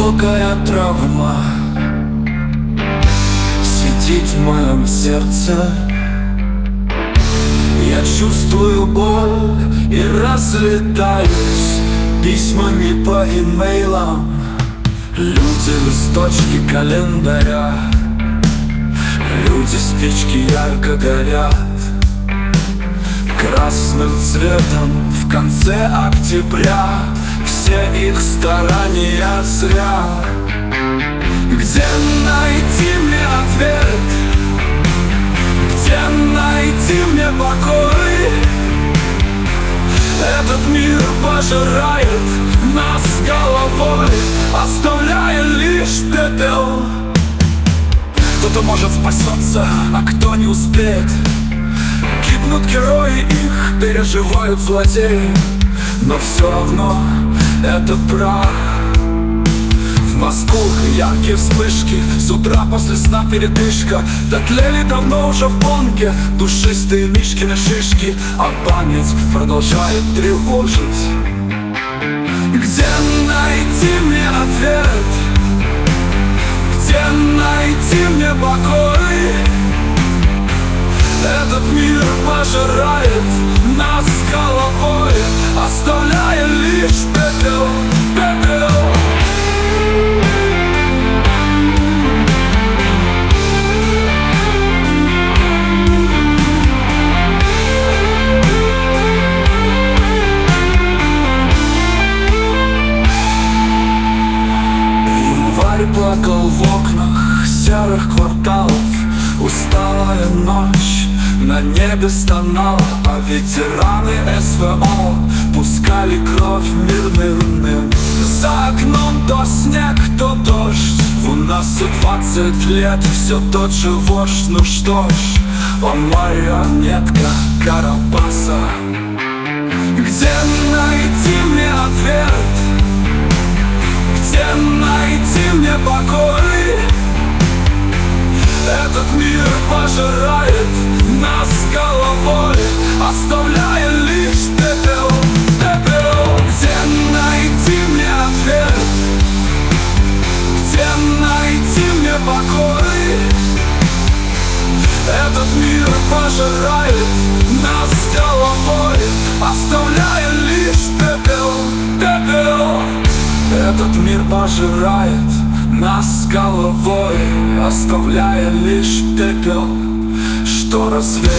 глубокая травма сидит в моем сердце. Я чувствую боль и разлетаюсь письмами по имейлам. Люди листочки календаря, люди спички ярко горят красным цветом в конце октября. Все их старания зря. Где найти мне ответ? Где найти мне покой? Этот мир пожирает нас головой, оставляя лишь пепел. Кто-то может спасаться, а кто не успеет. Гибнут герои, их переживают злодеи, но все равно это прах. В мозгу яркие вспышки, с утра после сна передышка. Дотлели давно уже в бонге душистые мишкины шишки, а память продолжает тревожить. Где найти мне ответ? Где найти мне покой? Этот мир пожирает нас головой, оставляя лишь пепел, пепел. Январь плакал в окнах серых кварталов. Усталая ночь на небе стонала, а ветераны СВО пускали кровь мирным. За окном то снег, то дождь. У нас все 20 лет, все тот же вождь. Ну что ж, он марионетка Карабаса. Где найти мне ответ? Где найти мне покой? Этот мир пожирает нас головой, оставляя лишь пепел, пепел. Где найти мне ответ? Где найти мне покой? Этот мир пожирает нас головой, оставляя лишь пепел, пепел. Этот мир пожирает нас головой, оставляя лишь пепел, что развеет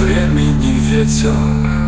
времени ветер.